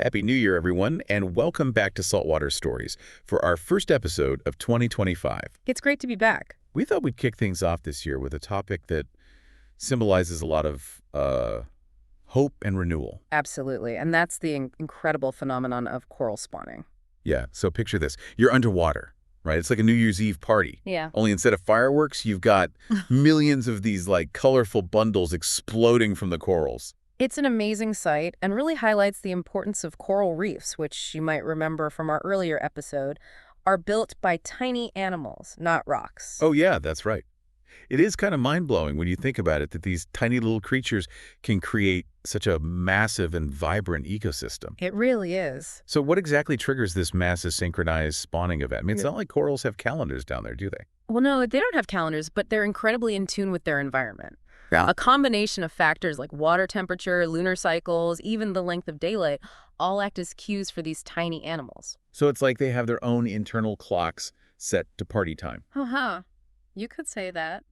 Happy New Year, everyone, and welcome back to Saltwater Stories for our first episode of 2025. It's great to be back. We thought we'd kick things off this year with a topic that symbolizes a lot of hope and renewal. Absolutely. And that's the incredible phenomenon of coral spawning. Yeah, so picture this. You're underwater, right? It's like a New Year's Eve party. Yeah. Only instead of fireworks, you've got millions of these colorful bundles exploding from the corals. It's an amazing sight and really highlights the importance of coral reefs, which you might remember from our earlier episode, are built by tiny animals, not rocks. Oh, yeah, that's right. It is kind of mind-blowing when you think about it that these tiny little creatures can create such a massive and vibrant ecosystem. It really is. So what exactly triggers this massive synchronized spawning event? I mean, it's not like corals have calendars down there, do they? Well, no, they don't have calendars, but they're incredibly in tune with their environment. Yeah. A combination of factors like water temperature, lunar cycles, even the length of daylight, all act as cues for these tiny animals. So it's like they have their own internal clocks set to party time. You could say that.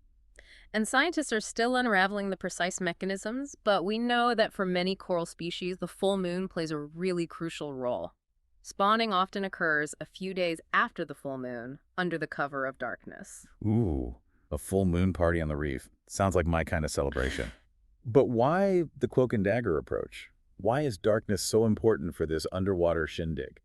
And scientists are still unraveling the precise mechanisms, but we know that for many coral species, the full moon plays a really crucial role. Spawning often occurs a few days after the full moon, under the cover of darkness. Ooh, a full moon party on the reef. Sounds like my kind of celebration. But why the cloak and dagger approach? Why is darkness so important for this underwater shindig?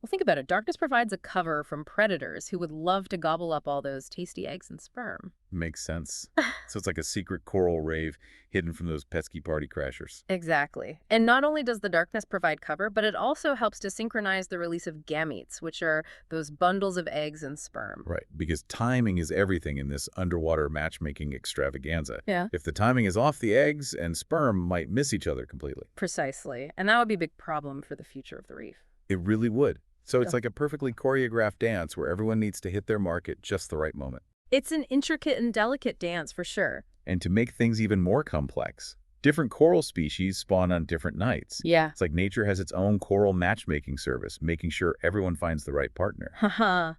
Well, think about it. Darkness provides a cover from predators who would love to gobble up all those tasty eggs and sperm. Makes sense. So it's like a secret coral rave hidden from those pesky party crashers. Exactly. And not only does the darkness provide cover, but it also helps to synchronize the release of gametes, which are those bundles of eggs and sperm. Right, because timing is everything in this underwater matchmaking extravaganza. Yeah. If the timing is off, the eggs and sperm might miss each other completely. Precisely. And that would be a big problem for the future of the reef. It really would. So it's Yeah. like a perfectly choreographed dance where everyone needs to hit their mark at just the right moment. It's an intricate and delicate dance for sure. And to make things even more complex, different coral species spawn on different nights. Yeah. It's like nature has its own coral matchmaking service, making sure everyone finds the right partner. Haha.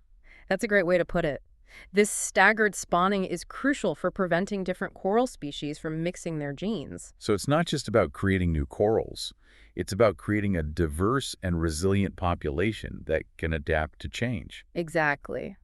That's a great way to put it. This staggered spawning is crucial for preventing different coral species from mixing their genes. So it's not just about creating new corals. It's about creating a diverse and resilient population that can adapt to change. Exactly.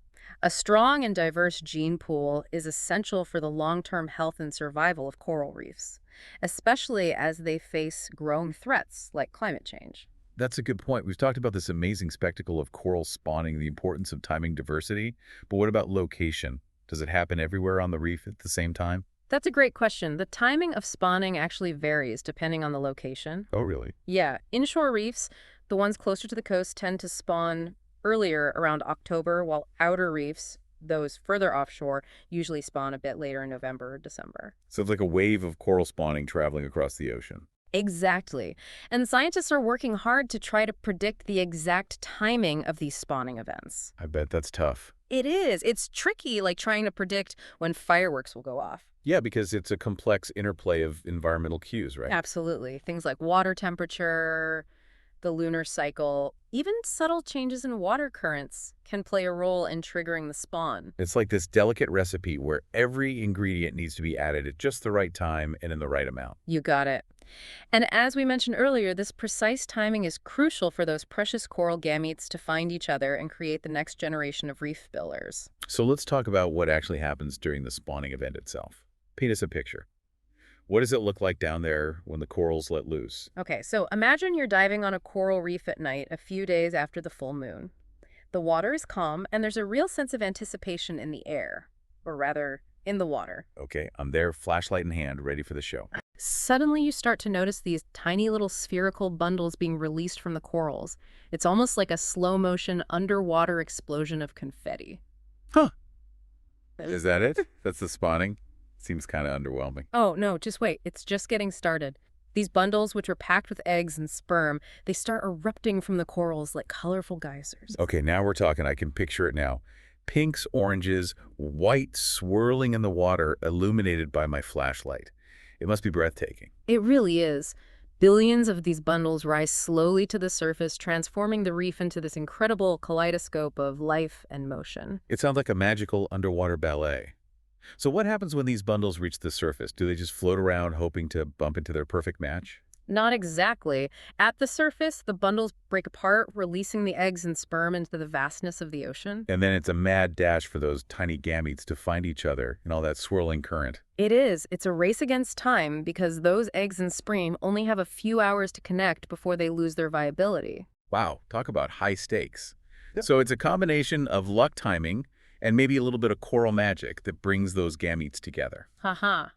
A strong and diverse gene pool is essential for the long-term health and survival of coral reefs, especially as they face growing threats like climate change. That's a good point. We've talked about this amazing spectacle of coral spawning, the importance of timing diversity, but what about location? Does it happen everywhere on the reef at the same time? That's a great question. The timing of spawning actually varies depending on the location. Oh, really? Yeah, inshore reefs, the ones closer to the coast, tend to spawn earlier around October, while outer reefs, those further offshore, usually spawn a bit later in November or December. So it's like a wave of coral spawning traveling across the ocean. Exactly. And scientists are working hard to try to predict the exact timing of these spawning events. I bet that's tough. It is. It's tricky, like trying to predict when fireworks will go off. Yeah, because it's a complex interplay of environmental cues, right? Absolutely. Things like water temperature, the lunar cycle, even subtle changes in water currents can play a role in triggering the spawn. It's like this delicate recipe where every ingredient needs to be added at just the right time and in the right amount. You got it. And as we mentioned earlier, this precise timing is crucial for those precious coral gametes to find each other and create the next generation of reef builders. So let's talk about what actually happens during the spawning event itself. Paint us a picture. What does it look like down there when the corals let loose? Okay, so imagine you're diving on a coral reef at night a few days after the full moon. The water is calm, and there's a real sense of anticipation in the air, or rather, in the water. Okay, I'm there, flashlight in hand, ready for the show. Suddenly you start to notice these tiny little spherical bundles being released from the corals. It's almost like a slow-motion underwater explosion of confetti. Huh. Is that it? That's the spawning? Seems kind of underwhelming. Oh, no, just wait. It's just getting started. These bundles, which are packed with eggs and sperm, they start erupting from the corals like colorful geysers. Okay, now we're talking. I can picture it now. Pinks, oranges, white swirling in the water, illuminated by my flashlight. It must be breathtaking. It really is. Billions of these bundles rise slowly to the surface, transforming the reef into this incredible kaleidoscope of life and motion. It sounds like a magical underwater ballet. So what happens when these bundles reach the surface? Do they just float around hoping to bump into their perfect match? Not exactly. At the surface, the bundles break apart, releasing the eggs and sperm into the vastness of the ocean. And then it's a mad dash for those tiny gametes to find each other in all that swirling current. It is. It's a race against time because those eggs and sperm only have a few hours to connect before they lose their viability. Wow, talk about high stakes. Yep. So it's a combination of luck timing and maybe a little bit of coral magic that brings those gametes together. Haha.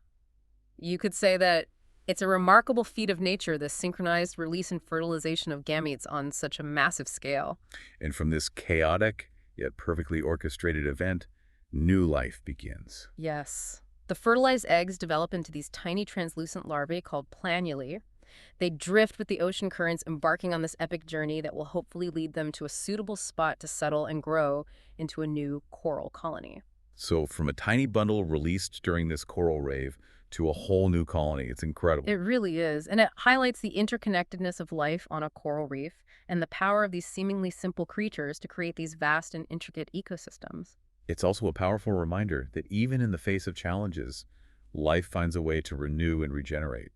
You could say that it's a remarkable feat of nature, this synchronized release and fertilization of gametes on such a massive scale. And from this chaotic yet perfectly orchestrated event, new life begins. Yes. The fertilized eggs develop into these tiny translucent larvae called planulae. They drift with the ocean currents, embarking on this epic journey that will hopefully lead them to a suitable spot to settle and grow into a new coral colony. So from a tiny bundle released during this coral rave to a whole new colony, it's incredible. It really is, and it highlights the interconnectedness of life on a coral reef and the power of these seemingly simple creatures to create these vast and intricate ecosystems. It's also a powerful reminder that even in the face of challenges, life finds a way to renew and regenerate,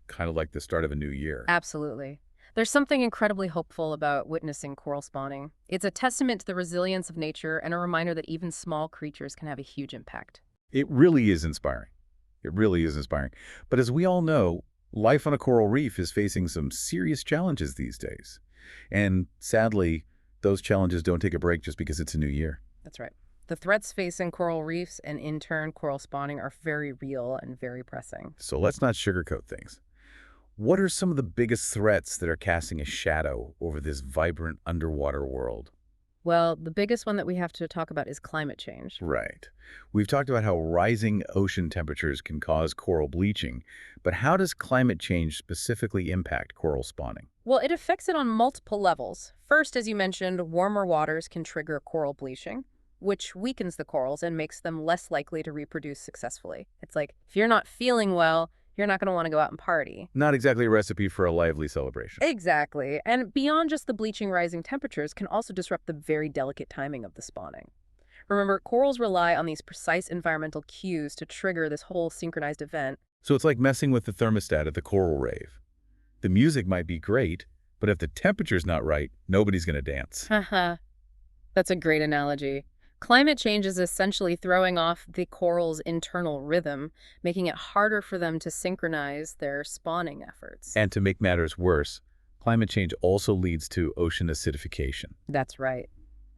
kind of like the start of a new year. Absolutely. There's something incredibly hopeful about witnessing coral spawning. It's a testament to the resilience of nature and a reminder that even small creatures can have a huge impact. It really is inspiring. It really is inspiring. But as we all know, life on a coral reef is facing some serious challenges these days. And sadly, those challenges don't take a break just because it's a new year. That's right. The threats facing coral reefs and in turn coral spawning are very real and very pressing. So let's not sugarcoat things. What are some of the biggest threats that are casting a shadow over this vibrant underwater world? Well, the biggest one that we have to talk about is climate change. Right. We've talked about how rising ocean temperatures can cause coral bleaching, but how does climate change specifically impact coral spawning? Well, it affects it on multiple levels. First, as you mentioned, warmer waters can trigger coral bleaching, which weakens the corals and makes them less likely to reproduce successfully. It's like, if you're not feeling well, you're not going to want to go out and party. Not exactly a recipe for a lively celebration. Exactly. And beyond just the bleaching, rising temperatures can also disrupt the very delicate timing of the spawning. Remember, corals rely on these precise environmental cues to trigger this whole synchronized event. So it's like messing with the thermostat at the coral rave. The music might be great, but if the temperature's not right, nobody's going to dance. Haha. That's a great analogy. Climate change is essentially throwing off the coral's internal rhythm, making it harder for them to synchronize their spawning efforts. And to make matters worse, climate change also leads to ocean acidification. That's right.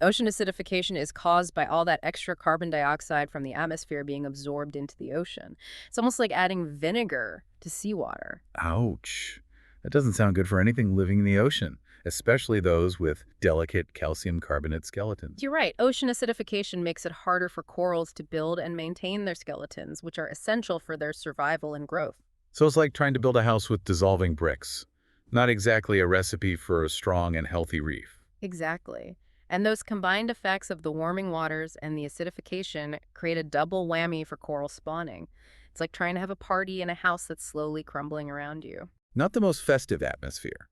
Ocean acidification is caused by all that extra carbon dioxide from the atmosphere being absorbed into the ocean. It's almost like adding vinegar to seawater. Ouch. That doesn't sound good for anything living in the ocean, especially those with delicate calcium carbonate skeletons. You're right. Ocean acidification makes it harder for corals to build and maintain their skeletons, which are essential for their survival and growth. So it's like trying to build a house with dissolving bricks. Not exactly a recipe for a strong and healthy reef. Exactly. And those combined effects of the warming waters and the acidification create a double whammy for coral spawning. It's like trying to have a party in a house that's slowly crumbling around you. Not the most festive atmosphere.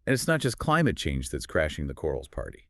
And it's not just climate change that's crashing the corals' party.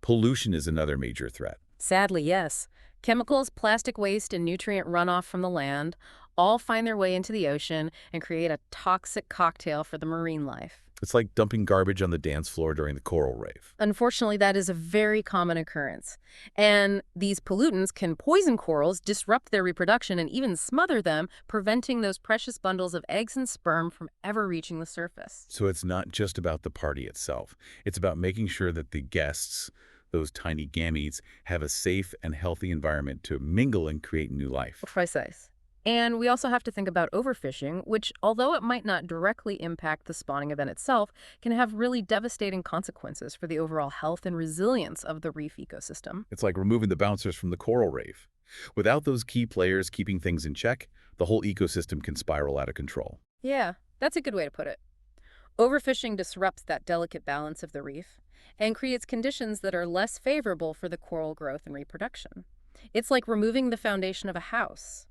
Pollution is another major threat. Sadly, yes. Chemicals, plastic waste, and nutrient runoff from the land all find their way into the ocean and create a toxic cocktail for the marine life. It's like dumping garbage on the dance floor during the coral rave. Unfortunately, that is a very common occurrence. And these pollutants can poison corals, disrupt their reproduction, and even smother them, preventing those precious bundles of eggs and sperm from ever reaching the surface. So it's not just about the party itself. It's about making sure that the guests, those tiny gametes, have a safe and healthy environment to mingle and create new life. Precise. And we also have to think about overfishing, which, although it might not directly impact the spawning event itself, can have really devastating consequences for the overall health and resilience of the reef ecosystem. It's like removing the bouncers from the coral rave. Without those key players keeping things in check, the whole ecosystem can spiral out of control. Yeah, that's a good way to put it. Overfishing disrupts that delicate balance of the reef and creates conditions that are less favorable for the coral growth and reproduction. It's like removing the foundation of a house.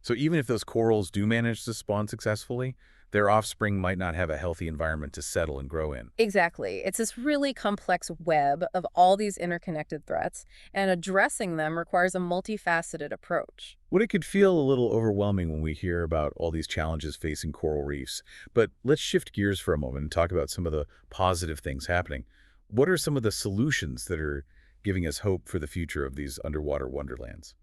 So even if those corals do manage to spawn successfully, Their offspring might not have a healthy environment to settle and grow in. Exactly. It's this really complex web of all these interconnected threats, and addressing them requires a multifaceted approach. What it could feel a little overwhelming when we hear about all these challenges facing coral reefs. But let's shift gears for a moment and talk about some of the positive things happening. What are some of the solutions that are giving us hope for the future of these underwater wonderlands?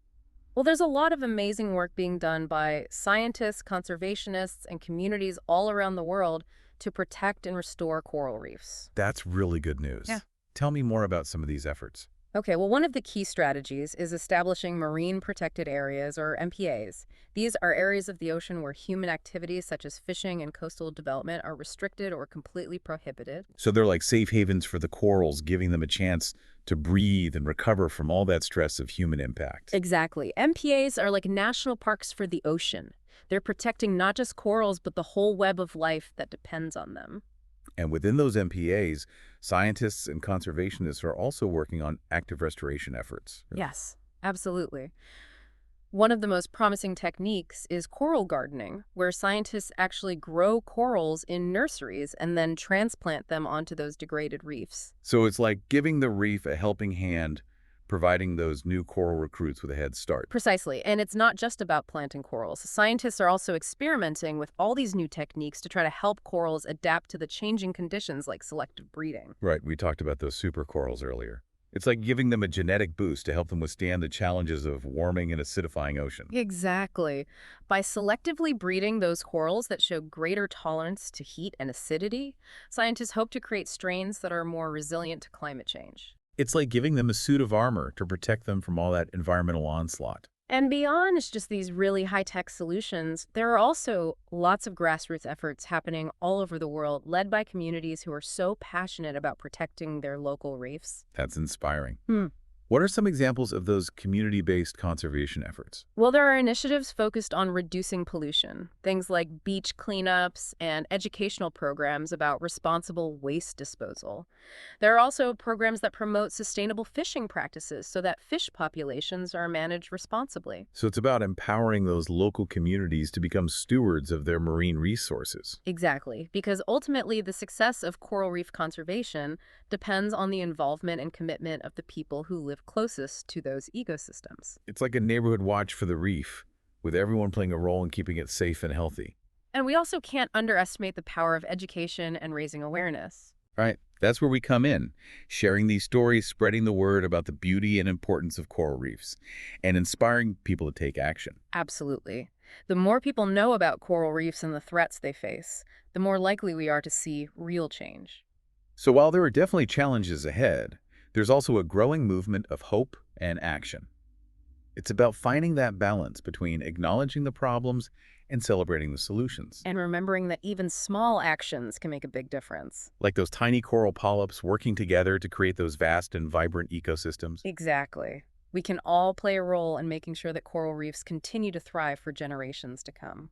Well, there's a lot of amazing work being done by scientists, conservationists, and communities all around the world to protect and restore coral reefs. That's really good Yeah. news. Tell me more about some of these efforts. Okay, well, one of the key strategies is establishing marine protected areas, or MPAs. These are areas of the ocean where human activities such as fishing and coastal development are restricted or completely prohibited. So they're like safe havens for the corals, giving them a chance to breathe and recover from all that stress of human impact. Exactly. MPAs are like national parks for the ocean. They're protecting not just corals, but the whole web of life that depends on them. And within those MPAs, scientists and conservationists are also working on active restoration efforts. Yes, absolutely. One of the most promising techniques is coral gardening, where scientists actually grow corals in nurseries and then transplant them onto those degraded reefs. So it's like giving the reef a helping hand, providing those new coral recruits with a head start. Precisely, and it's not just about planting corals. Scientists are also experimenting with all these new techniques to try to help corals adapt to the changing conditions like selective breeding. Right, we talked about those supercorals earlier. It's like giving them a genetic boost to help them withstand the challenges of warming and acidifying ocean. Exactly. By selectively breeding those corals that show greater tolerance to heat and acidity, scientists hope to create strains that are more resilient to climate change. It's like giving them a suit of armor to protect them from all that environmental onslaught. And beyond just these really high-tech solutions, there are also lots of grassroots efforts happening all over the world, led by communities who are so passionate about protecting their local reefs. That's inspiring. Hmm. What are some examples of those community-based conservation efforts? Well, there are initiatives focused on reducing pollution, things like beach cleanups and educational programs about responsible waste disposal. There are also programs that promote sustainable fishing practices so that fish populations are managed responsibly. So it's about empowering those local communities to become stewards of their marine resources. Exactly, because ultimately the success of coral reef conservation depends on the involvement and commitment of the people who live closest to those ecosystems. It's like a neighborhood watch for the reef, with everyone playing a role in keeping it safe and healthy. And we also can't underestimate the power of education and raising awareness. Right? That's where we come in, sharing these stories, spreading the word about the beauty and importance of coral reefs, and inspiring people to take action. Absolutely. The more people know about coral reefs and the threats they face, the more likely we are to see real change. So while there are definitely challenges ahead, there's also a growing movement of hope and action. It's about finding that balance between acknowledging the problems and celebrating the solutions. And remembering that even small actions can make a big difference. Like those tiny coral polyps working together to create those vast and vibrant ecosystems. Exactly. We can all play a role in making sure that coral reefs continue to thrive for generations to come.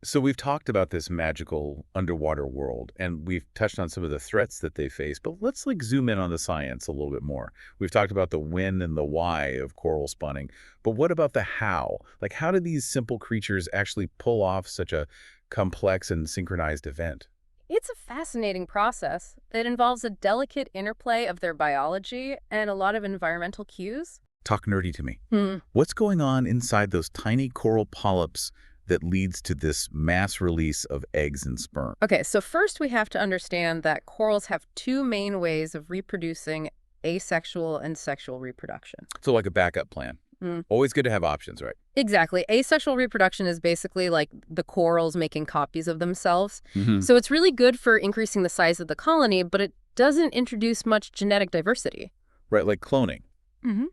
So we've talked about this magical underwater world, and we've touched on some of the threats that they face, but let's zoom in on the science a little bit more. We've talked about the when and the why of coral spawning, but what about the how? Like, how do these simple creatures actually pull off such a complex and synchronized event? It's a fascinating process that involves a delicate interplay of their biology and a lot of environmental cues. Talk nerdy to me. Hmm. What's going on inside those tiny coral polyps that leads to this mass release of eggs and sperm? Okay, so first we have to understand that corals have two main ways of reproducing: asexual and sexual reproduction. So like a backup plan. Mm. Always good to have options, right? Exactly. Asexual reproduction is basically like the corals making copies of themselves. Mm-hmm. So it's really good for increasing the size of the colony, but it doesn't introduce much genetic diversity. Right, like cloning. Mm-hmm.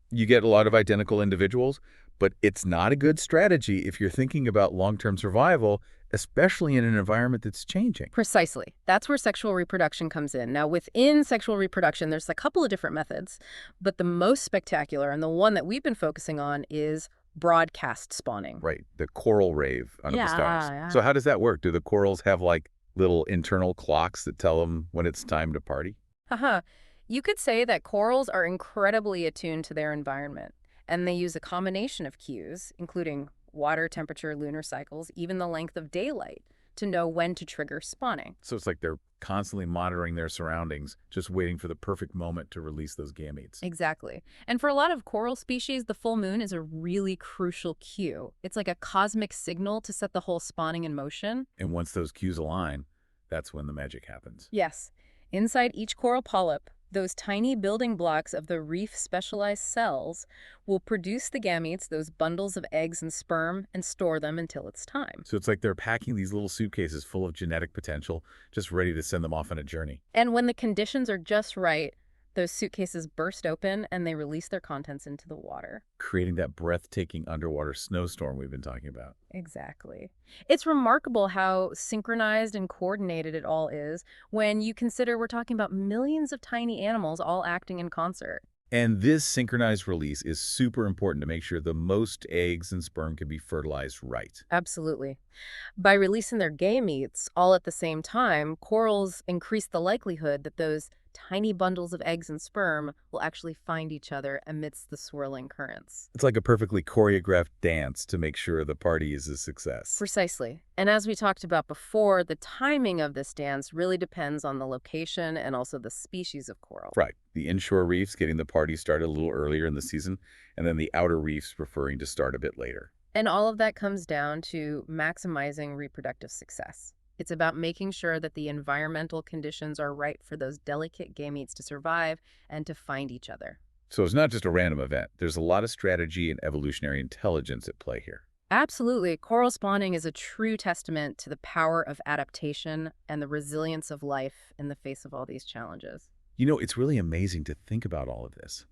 You get a lot of identical individuals, but it's not a good strategy if you're thinking about long-term survival, especially in an environment that's changing. Precisely. That's where sexual reproduction comes in. Now, within sexual reproduction, there's a couple of different methods, but the most spectacular and the one that we've been focusing on is broadcast spawning. Right, the coral rave under the stars. Yeah. So how does that work? Do the corals have little internal clocks that tell them when it's time to party? Haha. You could say that corals are incredibly attuned to their environment, and they use a combination of cues, including water temperature, lunar cycles, even the length of daylight, to know when to trigger spawning. So it's like they're constantly monitoring their surroundings, just waiting for the perfect moment to release those gametes. Exactly. And for a lot of coral species, the full moon is a really crucial cue. It's like a cosmic signal to set the whole spawning in motion. And once those cues align, that's when the magic happens. Yes. Inside each coral polyp, those tiny building blocks of the reef specialized cells will produce the gametes, those bundles of eggs and sperm, and store them until it's time. So it's like they're packing these little suitcases full of genetic potential, just ready to send them off on a journey. And when the conditions are just right, those suitcases burst open and they release their contents into the water. Creating that breathtaking underwater snowstorm we've been talking about. Exactly. It's remarkable how synchronized and coordinated it all is when you consider we're talking about millions of tiny animals all acting in concert. And this synchronized release is super important to make sure the most eggs and sperm can be fertilized right. Absolutely. By releasing their gametes all at the same time, corals increase the likelihood that those tiny bundles of eggs and sperm will actually find each other amidst the swirling currents. It's like a perfectly choreographed dance to make sure the party is a success. Precisely. And as we talked about before, the timing of this dance really depends on the location and also the species of coral. Right. The inshore reefs getting the party started a little earlier in the season, and then the outer reefs preferring to start a bit later. And all of that comes down to maximizing reproductive success. It's about making sure that the environmental conditions are right for those delicate gametes to survive and to find each other. So it's not just a random event. There's a lot of strategy and evolutionary intelligence at play here. Absolutely. Coral spawning is a true testament to the power of adaptation and the resilience of life in the face of all these challenges. You know, it's really amazing to think about all of this.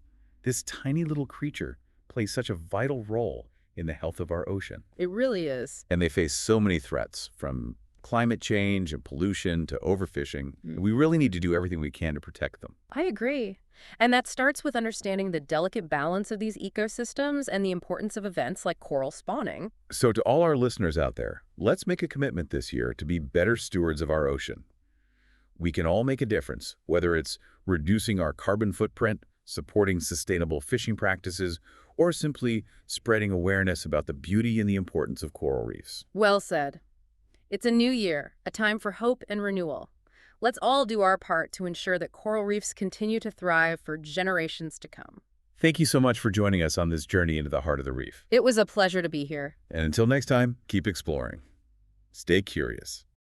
This tiny little creature plays such a vital role in the health of our ocean. It really is. And they face so many threats, from climate change and pollution to overfishing. We really need to do everything we can to protect them. I agree. And that starts with understanding the delicate balance of these ecosystems and the importance of events like coral spawning. So to all our listeners out there, let's make a commitment this year to be better stewards of our ocean. We can all make a difference, whether it's reducing our carbon footprint, supporting sustainable fishing practices, or simply spreading awareness about the beauty and the importance of coral reefs. Well said. It's a new year, a time for hope and renewal. Let's all do our part to ensure that coral reefs continue to thrive for generations to come. Thank you so much for joining us on this journey into the heart of the reef. It was a pleasure to be here. And until next time, keep exploring. Stay curious.